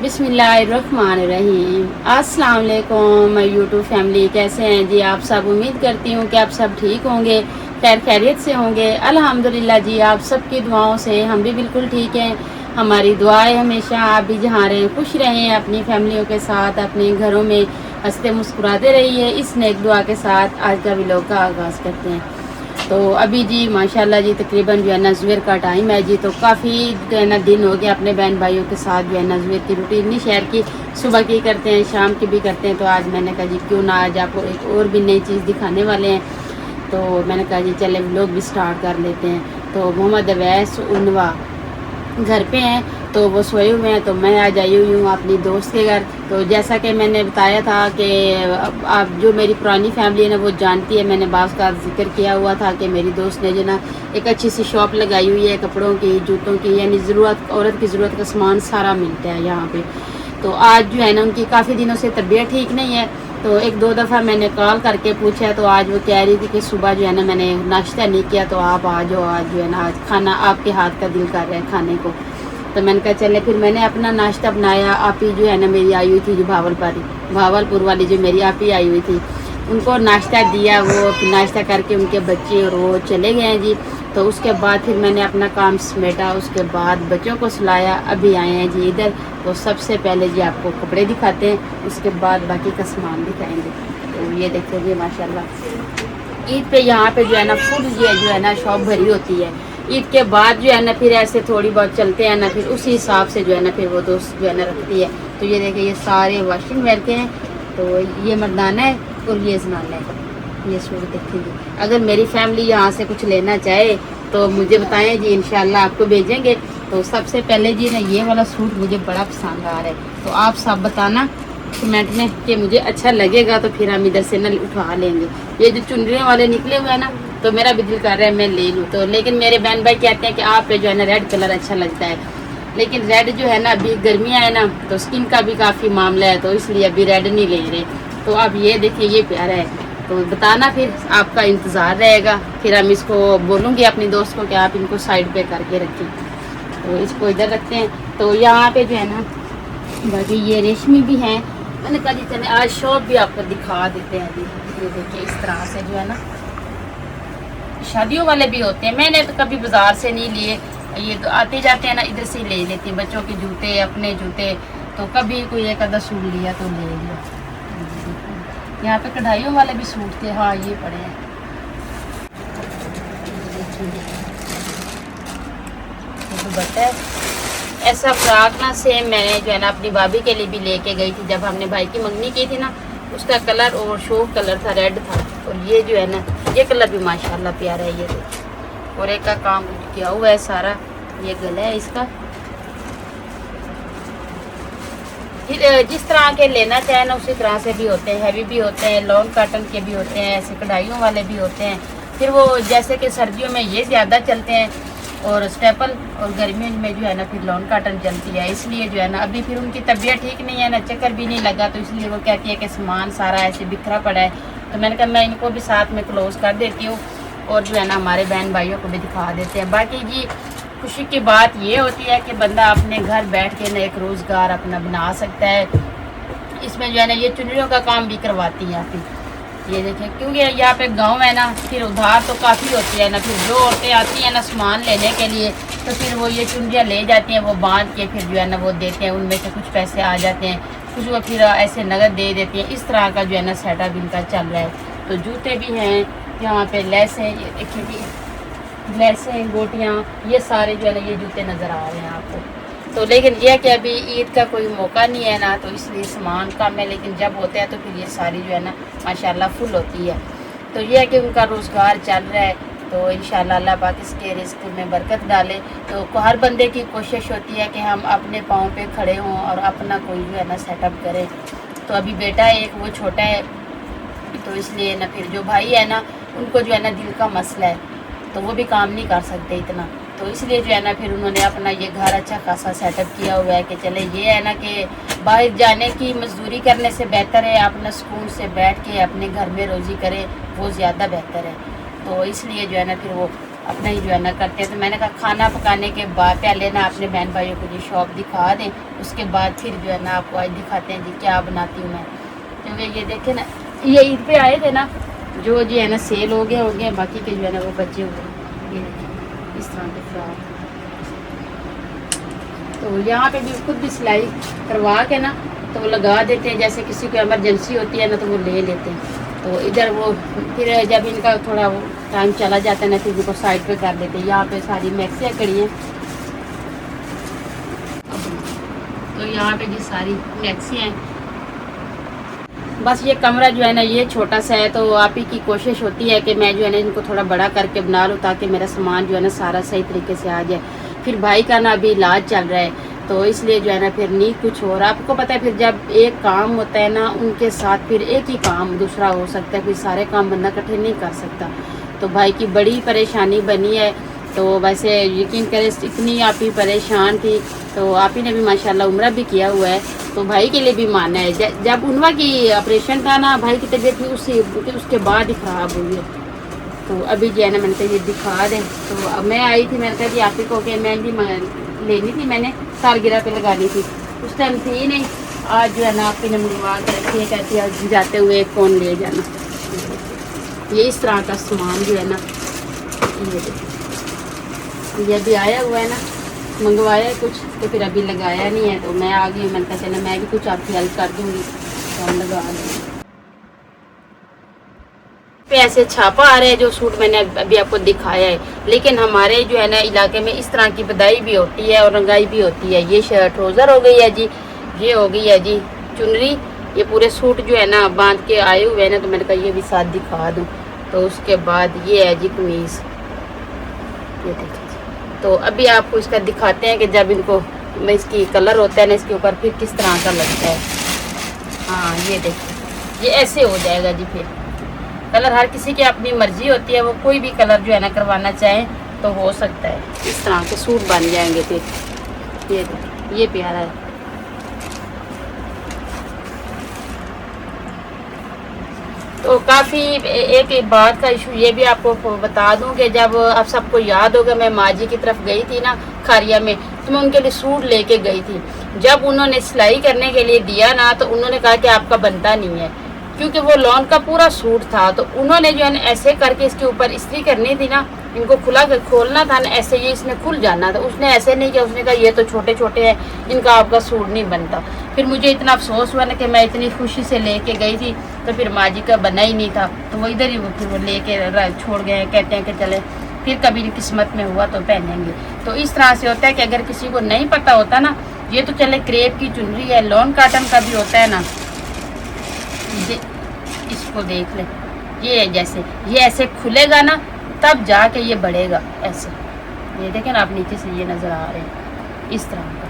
बिस्मिल्लाहिर्रहमानिर्रहीम। अस्सलाम वालेकुम यूट्यूब फैमिली, कैसे हैं जी आप सब। उम्मीद करती हूँ कि आप सब ठीक होंगे, खैर खैरियत से होंगे। अल्हम्दुलिल्लाह जी, आप सबकी दुआओं से हम भी बिल्कुल ठीक हैं। हमारी दुआएं हमेशा आप भी जहाँ रहें खुश रहें, अपनी फैमिलियों के साथ अपने घरों में हंसते मुस्कुराते रहिए। इस नेक दुआ के साथ आज का व्लॉग का आगाज़ करते हैं। तो अभी जी माशाल्लाह जी तकरीबन जो है ना ज़ुहर का टाइम है जी, तो काफ़ी जो है ना दिन हो गया अपने बहन भाइयों के साथ जो है ना ज़ुहर की रूटीन नहीं शेयर की। सुबह की करते हैं, शाम की भी करते हैं। तो आज मैंने कहा जी क्यों ना आज आपको एक और भी नई चीज़ दिखाने वाले हैं। तो मैंने कहा जी चले व्लॉग भी स्टार्ट कर लेते हैं। तो मोहम्मद अवैस उनवा घर पे हैं, तो वो सोए हुए हैं। तो मैं आज आई हुई हूँ अपनी दोस्त के घर। तो जैसा कि मैंने बताया था कि आप जो मेरी पुरानी फैमिली है ना वो जानती है, मैंने बात का जिक्र किया हुआ था कि मेरी दोस्त ने जो ना एक अच्छी सी शॉप लगाई हुई है कपड़ों की, जूतों की, यानी ज़रूरत औरत की ज़रूरत का सामान सारा मिलता है यहाँ पे। तो आज जो है ना उनकी काफ़ी दिनों से तबीयत ठीक नहीं है। तो एक दो दफ़ा मैंने कॉल करके पूछा, तो आज वो कह रही थी कि सुबह जो है ना मैंने नाश्ता नहीं किया, तो आप आ जाओ, आज जो है ना आज खाना आपके हाथ का दिल कर रहा है खाने को। तो मैंने कहा चले, फिर मैंने अपना नाश्ता बनाया। आप ही जो है ना मेरी आई हुई थी जो भावलपुर वाली जो मेरी आप ही आई हुई थी, उनको नाश्ता दिया। वो नाश्ता करके उनके बच्चे और वो चले गए हैं जी। तो उसके बाद फिर मैंने अपना काम समेटा, उसके बाद बच्चों को सुलाया। अभी आए हैं जी इधर। तो सबसे पहले जी आपको कपड़े दिखाते हैं, उसके बाद बाकी का सामान दिखाएंगे। तो ये देखिए जी माशाल्लाह ईद पे यहाँ पे जो है ना फुल ये जो है ना शॉप भरी होती है। ईद के बाद जो है ना फिर ऐसे थोड़ी बहुत चलते हैं ना, फिर उसी हिसाब से जो है ना फिर वो दोस्त जो है ना रखती है। तो ये देखिए ये सारे वाशिंग वेयर के हैं। तो ये मर्दाना है और ये जनाना है। ये सूट देखेंगे, अगर मेरी फैमिली यहाँ से कुछ लेना चाहे तो मुझे बताएं जी, इंशाल्लाह आपको भेजेंगे। तो सबसे पहले जी ना ये वाला सूट मुझे बड़ा पसंद आ रहा है। तो आप सब बताना कमेंट में कि मुझे अच्छा लगेगा, तो फिर हम इधर से ना उठा लेंगे। ये जो चुनरियों वाले निकले हुए हैं ना, तो मेरा भी दिल कर रहा है मैं ले लूँ। तो लेकिन मेरे बहन भाई कहते हैं कि आप पे जो है ना रेड कलर अच्छा लगता है, लेकिन रेड जो है ना अभी गर्मियाँ है ना, तो स्किन का भी काफ़ी मामला है, तो इसलिए अभी रेड नहीं ले रहे। तो अब ये देखिए ये प्यारा है। तो बताना, फिर आपका इंतज़ार रहेगा। फिर हम इसको बोलूँगी अपनी दोस्त को कि आप इनको साइड पे करके रखें। तो इसको इधर रखते हैं। तो यहाँ पे जो है ना बाकी ये रेशमी भी हैं। मैंने कहा जी चले आज शॉप भी आपको दिखा देते हैं जी। ये देखिए इस तरह से जो है ना शादियों वाले भी होते हैं। मैंने तो कभी बाजार से नहीं लिए, ये तो आते जाते हैं ना इधर से ही ले लेती हैं। बच्चों के जूते, अपने जूते, तो कभी कोई एक आधा सूट लिया तो ले लिया। यहाँ पे कढ़ाइयों वाले भी सूट थे। हाँ ये पड़े हैं, दुपट्टा है ऐसा फ्राक ना सेम मैंने जो है ना अपनी भाभी के लिए भी लेके गई थी। जब हमने भाई की मंगनी की थी ना, उसका कलर और शो कलर था, रेड था। और ये जो है ना ये कलर भी माशाल्लाह प्यारा है। ये देखिए और एक का काम किया हुआ है सारा। ये गला है इसका। फिर जिस तरह के लेना चाहे ना उसी तरह से भी होते हैं, हैवी भी होते हैं, लॉन्ग कॉटन के भी होते हैं, ऐसे कढ़ाइयों वाले भी होते हैं। फिर वो जैसे कि सर्दियों में ये ज़्यादा चलते हैं और स्टेपल, और गर्मियों में जो है ना फिर लॉन्ग कॉटन चलती है। इसलिए जो है ना अभी फिर उनकी तबीयत ठीक नहीं है ना, चक्कर भी नहीं लगा, तो इसलिए वो कहती है कि सामान सारा ऐसे बिखरा पड़ा है। तो मैंने कहा मैं इनको भी साथ में क्लोज़ कर देती हूँ और जो है ना हमारे बहन भाइयों को भी दिखा देते हैं। बाकी जी खुशी की बात ये होती है कि बंदा अपने घर बैठ के ना एक रोज़गार अपना बना सकता है। इसमें जो है ना ये चुनरियों का काम भी करवाती हैं फिर। ये देखें, क्योंकि यहाँ पे गांव है ना, फिर उधार तो काफ़ी होती है ना। फिर जो औरतें आती हैं ना सामान लेने के लिए, तो फिर वो ये चुनरियाँ ले जाती हैं, वो बांध के फिर जो है ना वो देते हैं। उनमें से कुछ पैसे आ जाते हैं, कुछ वो फिर ऐसे नगद दे देती हैं। इस तरह का जो है ना सेटअप इनका चल रहा है। तो जूते भी हैं यहाँ पे, लेस हैं, ये देखिए जी लेसें, गोटियाँ, ये सारे जो है ना ये जूते नज़र आ रहे हैं आपको। तो लेकिन यह कि अभी ईद का कोई मौका नहीं है ना, तो इसलिए सामान कम है। लेकिन जब होते हैं तो फिर ये सारी जो है ना माशाल्लाह फुल होती है। तो यह है कि उनका रोज़गार चल रहा है। तो इंशाल्लाह अल्लाह पाक इसके रिस्क में बरकत डाले। तो हर बंदे की कोशिश होती है कि हम अपने पाँव पे खड़े हों और अपना कोई जो है ना सेटअप करें। तो अभी बेटा है एक, वो छोटा है, तो इसलिए ना फिर जो भाई है ना उनको जो है ना दिल का मसला है, तो वो भी काम नहीं कर सकते इतना। तो इसलिए जो है ना फिर उन्होंने अपना ये घर अच्छा खासा सेटअप किया हुआ है कि चले ये है ना कि बाहर जाने की मजदूरी करने से बेहतर है अपना सुकून से बैठ के अपने घर में रोज़ी करे, वो ज़्यादा बेहतर है। तो इसलिए जो है ना फिर वो اپنا ہی جو ہے نا کرتے ہیں. تو میں نے کہا کھانا پکانے کے بعد پہلے نا اپنے بہن بھائیوں کو یہ شاپ دکھا دیں, اس کے بعد پھر جو ہے نا آپ کو آج دکھاتے ہیں جی کیا بناتی ہوں میں. کیونکہ یہ دیکھیں نا, یہ عید پہ آئے تھے نا, جو ہے نا سیل ہو گئے باقی کے جو ہے نا وہ بچے ہوئے. یہ دیکھیں اس طرح کے فراک. تو یہاں پہ بھی خود بھی سلائی کروا کے نا تو وہ لگا دیتے ہیں, جیسے کسی کو ایمرجنسی ہوتی ہے نا تو وہ لے لیتے ہیں. تو ادھر وہ پھر جب ان کا تھوڑا وہ ٹائم چلا جاتا ہے نا پھر ان کو سائڈ پہ کر دیتے ہیں. یہاں پہ ساری میکسیاں کڑی ہیں, تو یہاں پہ جی ساری میکسی ہیں. بس یہ کمرہ جو ہے نا یہ چھوٹا سا ہے, تو آپ ہی کی کوشش ہوتی ہے کہ میں جو ہے نا ان کو تھوڑا بڑا کر کے بنا لوں تاکہ میرا سامان جو ہے نا سارا صحیح طریقے سے آ جائے. پھر بھائی کا نا ابھی علاج چل رہا ہے, تو اس لیے جو ہے نا پھر نہیں کچھ ہو رہا. آپ کو پتہ ہے پھر جب ایک کام ہوتا ہے نا ان کے ساتھ پھر ایک ہی کام دوسرا ہو سکتا ہے, پھر سارے کام بندہ اکٹھے نہیں کر سکتا. تو بھائی کی بڑی پریشانی بنی ہے. تو ویسے یقین کرے اتنی آپ ہی پریشان تھی, تو آپ ہی نے بھی ماشاءاللہ عمرہ بھی کیا ہوا ہے, تو بھائی کے لیے بھی ماننا ہے. جب عنوا کی آپریشن تھا نا, بھائی کی طبیعت بھی اس کے بعد ہی خراب ہوئی ہے. تو ابھی جو ہے نا میں نے کہا یہ دکھا دیں. تو اب میں آئی تھی, میں نے کہا جی آپ ہی کو کہ مہندی لینی تھی, میں نے سالگرہ پہ لگانی تھی, اس ٹائم تھی نہیں. آج جو ہے نا آپ ہی نے منگوا کے رکھی ہے, کہتی ہے جاتے ہوئے ایک فون لے جانا. یہ اس طرح کا سامان جو ہے نا یہ بھی آیا ہوا ہے نا, منگوایا ہے کچھ تو پھر ابھی لگایا نہیں ہے. تو میں آ گئی, میں نے کہا چلا میں بھی کچھ آپ کی ہیلپ کر دوں گی, تو ہم لگا دیں گے. پہ ایسے چھاپا آ رہا ہے جو سوٹ میں نے ابھی آپ کو دکھایا ہے, لیکن ہمارے جو ہے نا علاقے میں اس طرح کی بدائی بھی ہوتی ہے اور رنگائی بھی ہوتی ہے. یہ ٹروزر ہو گئی ہے جی, یہ ہو گئی ہے جی چنری. یہ پورے سوٹ جو ہے نا باندھ کے آئے ہوئے ہیں نا, تو میں نے کہا یہ بھی ساتھ دکھا دوں. تو اس کے بعد یہ ہے جی قمیض, یہ دیکھیں جی. تو ابھی آپ کو اس کا دکھاتے ہیں کہ جب ان کو اس کی کلر ہوتا ہے نا اس کے اوپر پھر کس طرح کا لگتا ہے. ہاں یہ دیکھیں, یہ ایسے ہو جائے گا جی. پھر کلر ہر کسی کی اپنی مرضی ہوتی ہے, وہ کوئی بھی کلر جو ہے نا کروانا چاہیں تو ہو سکتا ہے. اس طرح کے سوٹ بن جائیں گے. پھر یہ دیکھیں, یہ پیارا ہے. تو کافی ایک بات کا ایشو یہ بھی آپ کو بتا دوں کہ جب آپ سب کو یاد ہوگا میں ماجی کی طرف گئی تھی نا کھاریا میں, تو میں ان کے لیے سوٹ لے کے گئی تھی. جب انہوں نے سلائی کرنے کے لیے دیا نا تو انہوں نے کہا کہ آپ کا بنتا نہیں ہے, کیونکہ وہ لون کا پورا سوٹ تھا. تو انہوں نے جو ہے نا ایسے کر کے اس کے اوپر استری کرنی تھی نا, ان کو کھولنا تھا نا ایسے, یہ اس نے کھل جانا تھا. اس نے ایسے نہیں کیا, اس نے کہا یہ تو چھوٹے چھوٹے ہیں, ان کا آپ کا سوٹ نہیں بنتا. پھر مجھے اتنا افسوس ہوا نا کہ میں اتنی خوشی سے لے کے گئی تھی, تو پھر ماجی کا بنا ہی نہیں تھا. تو وہ ادھر ہی پھر وہ لے کے چھوڑ گئے, کہتے ہیں کہ چلے پھر کبھی قسمت میں ہوا تو پہنیں گے. تو اس طرح سے ہوتا ہے کہ اگر کسی کو نہیں پتہ ہوتا نا, یہ تو چلے کریپ کی چنری ہے, لون کاٹن کا بھی ہوتا ہے نا, اس کو دیکھ لیں. یہ جیسے یہ ایسے کھلے گا نا تب جا کے یہ بڑھے گا ایسے. یہ دیکھیں نا آپ نیچے سے یہ نظر آ رہے ہیں اس طرح کا.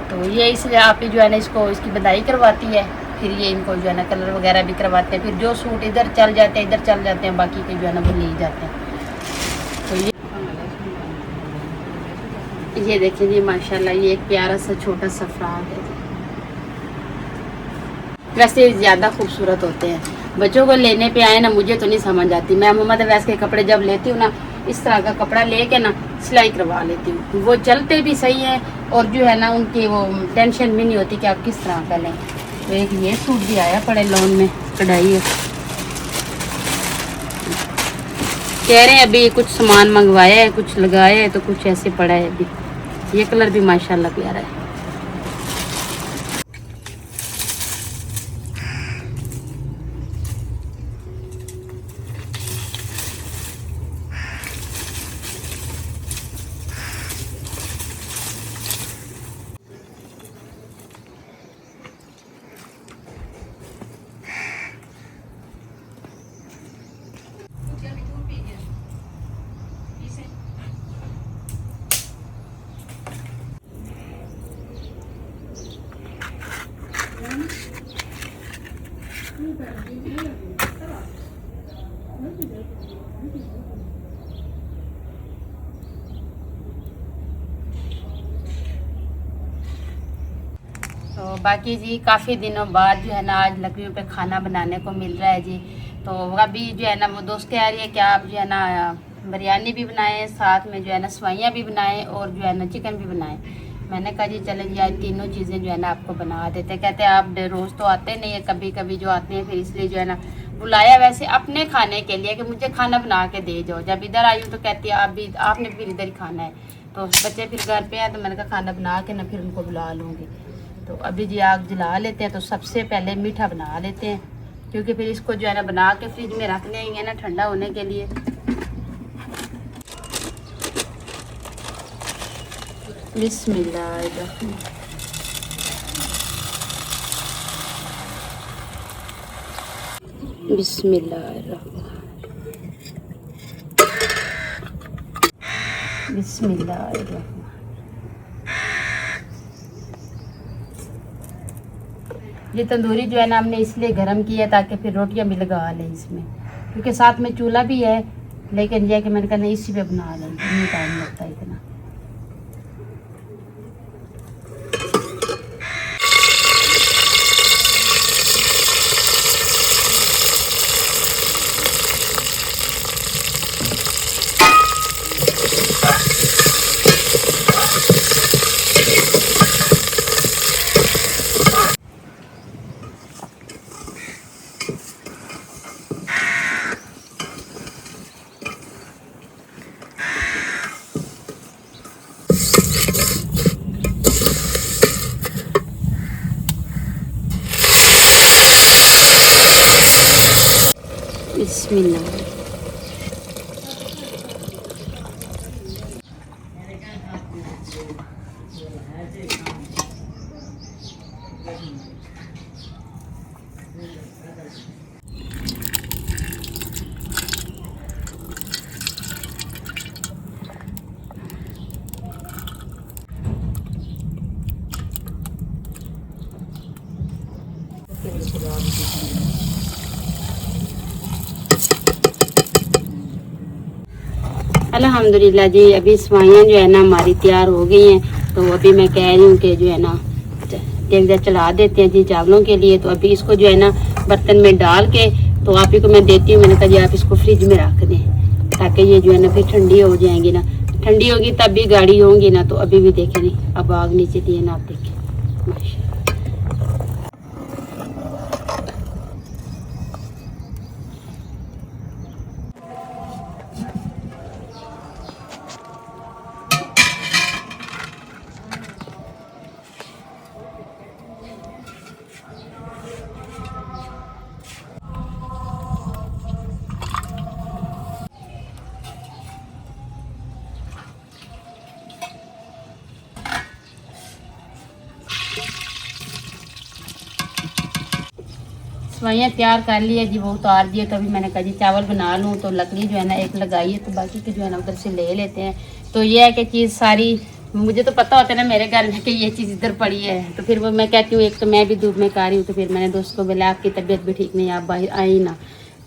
تو یہ اس لیے آپ جو ہے نا اس کو اس کی بدائی کرواتی ہے, پھر یہ ان کو جو ہے نا کلر وغیرہ بھی کرواتے ہیں. پھر جو سوٹ ادھر چل جاتے ہیں ادھر چل جاتے ہیں, باقی کے جو ہے نا وہ لے جاتے ہیں. تو یہ دیکھیں جی ماشاءاللہ یہ ایک پیارا سا چھوٹا سا فراک ہے. ویسے زیادہ خوبصورت ہوتے ہیں. بچوں کو لینے پہ آئے نا مجھے تو نہیں سمجھ آتی. میں محمد اویس کے کپڑے جب لیتی ہوں نا, اس طرح کا کپڑا لے کے نا سلائی کروا لیتی ہوں. وہ چلتے بھی صحیح ہیں اور جو ہے نا ان کی وہ ٹینشن بھی نہیں ہوتی کہ آپ کس طرح کا لیں. تو ایک یہ سوٹ بھی آیا پڑے لون میں کڑھائی ہے. کہہ رہے ہیں ابھی کچھ سامان منگوایا ہے, کچھ لگایا ہے, تو کچھ ایسے پڑا ہے ابھی. یہ کلر بھی ماشاءاللہ پیارا ہے. تو باقی جی کافی دنوں بعد جو ہے نا آج لکڑیوں پہ کھانا بنانے کو مل رہا ہے جی. تو ابھی جو ہے نا وہ دوست کہہ رہی ہے کہ آپ جو ہے نا बिरयानी भी बनाएं, साथ में जो है ना सवाइयाँ भी बनाएं और जो है ना चिकन भी बनाएं। मैंने कहा जी चलें जी आज तीनों चीज़ें जो है ना आपको बना देते हैं। कहते हैं आप रोज़ तो आते नहीं है, कभी कभी जो आते हैं, फिर इसलिए जो है ना बुलाया वैसे अपने खाने के लिए कि मुझे खाना बना के दे जाओ। जब इधर आई हूँ तो कहती है आपने फिर इधर ही खाना है। तो बच्चे फिर घर पे हैं तो मैंने कहा खाना बना के ना फिर उनको बुला लूँगी। तो अभी जी आग जला लेते हैं। तो सबसे पहले मीठा बना लेते हैं, क्योंकि फिर इसको जो है ना बना के फ्रिज में रख देंगे ना ठंडा होने के लिए। बिस्मिल्लाह। बिस्मिल्लाह। बिस्मिल्लाह। ये तंदूरी जो है ना हमने इसलिए गर्म की है ताकि फिर रोटियां भी लगा लें इसमें, क्योंकि साथ में चूल्हा भी है, लेकिन यह कि मैंने कहा नहीं इसी पे बना लें, नहीं टाइम लगता इतना। बिस्मिल्लाह। अल्हम्दुलिल्लाह जी अभी सवाइयाँ जो है ना हमारी तैयार हो गई हैं। तो अभी मैं कह रही हूँ कि जो है ना तेल चला देते हैं जी चावलों के लिए। तो अभी इसको जो है ना बर्तन में डाल के तो आप ही को मैं देती हूँ। मैंने कहा जी आप इसको फ्रिज में रख दें ताकि ये जो है ना फिर ठंडी हो जाएंगी ना, ठंडी होगी तब भी गाढ़ी होंगी ना। तो अभी भी देखें नहीं, अब आग नीचे दिए ना, आप देखें माशा। सवाइयाँ तैयार कर ली है जी, वो उतार दिए। तो अभी मैंने कहा जी चावल बना लूँ। तो लकड़ी जो है ना एक लगाई है, तो बाकी की जो है ना उधर से ले लेते हैं। तो ये है कि चीज़ सारी मुझे तो पता होता है ना मेरे घर में कि ये चीज़ इधर पड़ी है। तो फिर वो मैं कहती हूँ एक तो मैं भी धूप में खा रही हूँ, तो फिर मैंने दोस्त को बोला आपकी तबीयत भी ठीक नहीं, आप बाहर आई ना।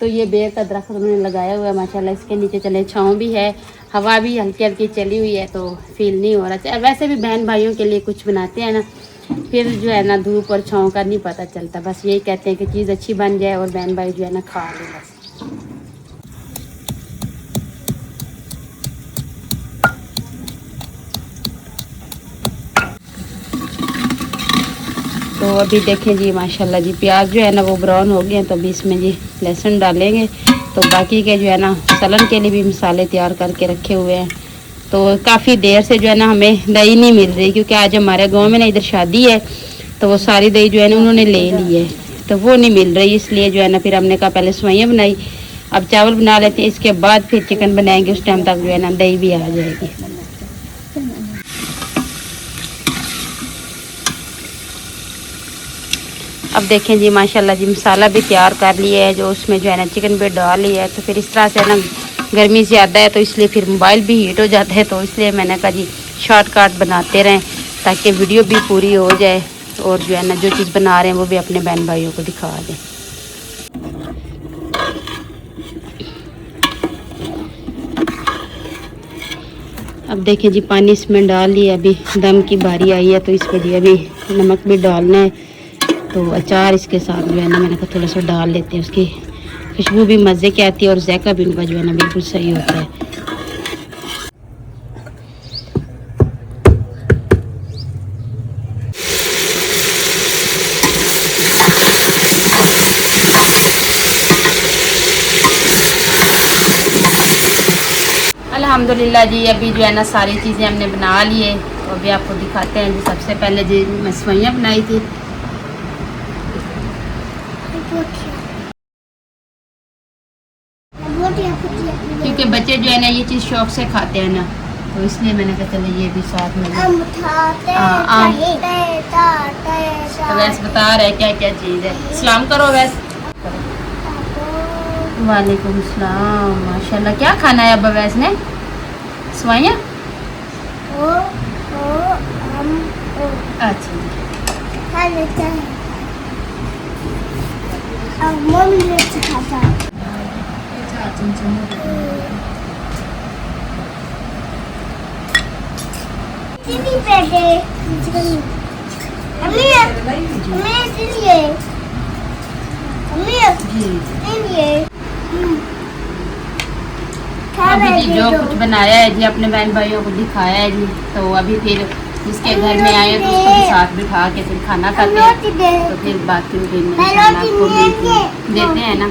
तो ये बेर का दरख्त उन्होंने लगाया हुआ है माशाल्लाह। इसके नीचे चले छाँव भी है, हवा भी हल्की हल्की चली हुई है, तो फील नहीं हो रहा। वैसे भी बहन भाइयों के लिए कुछ बनाते हैं ना, फिर जो है ना धूप और छाँव का नहीं पता चलता। बस यही कहते हैं कि चीज़ अच्छी बन जाए और बहन भाई जो है ना खा लें बस। तो अभी देखें जी माशाल्लाह जी प्याज जो है ना वो ब्राउन हो गए हैं। तो अभी इसमें जी लहसुन डालेंगे। तो बाकी के जो है ना सलन के लिए भी मसाले तैयार करके रखे हुए हैं। तो काफ़ी देर से जो है ना हमें दही नहीं मिल रही, क्योंकि आज हमारे गांव में ना इधर शादी है, तो वो सारी दही जो है ना उन्होंने ले ली है, तो वो नहीं मिल रही। इसलिए जो है ना फिर हमने कहा पहले सवाइयाँ बनाई, अब चावल बना लेते हैं, इसके बाद फिर चिकन बनाएंगे। उस टाइम तक जो है ना दही भी आ जाएगी। अब देखें जी माशाल्लाह जी मसाला भी तैयार कर लिया है, जो उसमें जो है ना चिकन भी डाल लिया है। तो फिर इस तरह से ना गर्मी ज़्यादा है तो इसलिए फिर मोबाइल भी हीट हो जाता है, तो इसलिए मैंने कहा जी शॉर्टकट बनाते रहें ताकि वीडियो भी पूरी हो जाए और जो है ना जो चीज़ बना रहे हैं वो भी अपने बहन भाइयों को दिखा दें। अब देखें जी पानी इसमें डाल लिया, अभी दम की बारी आई है, तो इस पर जी अभी नमक भी डालना है। तो अचार इसके साथ जो है ना मैंने कहा थोड़ा सा डाल लेते हैं, उसकी खुशबू भी मज़े की आती है और ज़ायका भी उनका जो है ना बिल्कुल सही होता है। अल्हम्दुलिल्लाह जी अभी जो है ना सारी चीज़ें हमने बना लिए, तो अभी आपको दिखाते हैं जी। सबसे पहले जी मैं सेवइयाँ बनाई थी। क्योंकि बच्चे जो है ना ये चीज़ शौक से खाते हैं ना, तो इसलिए मैंने कहा चलो ये भी साथ में। तो वैसे बता रहे क्या क्या चीज़ है। सलाम करो वैसे। वालेकुम सलाम। माशाल्लाह। क्या खाना है अब अवैस ने? सेवइयाँ। अच्छा जी। अभी जी जो कुछ बनाया है जी अपने बहन भाइयों को दिखाया है जी, तो अभी फिर जिसके घर में आए तो उसको भी साथ बिठा के फिर खाना खाते हैं, तो फिर बाकी दिन में आपको देते हैं ना।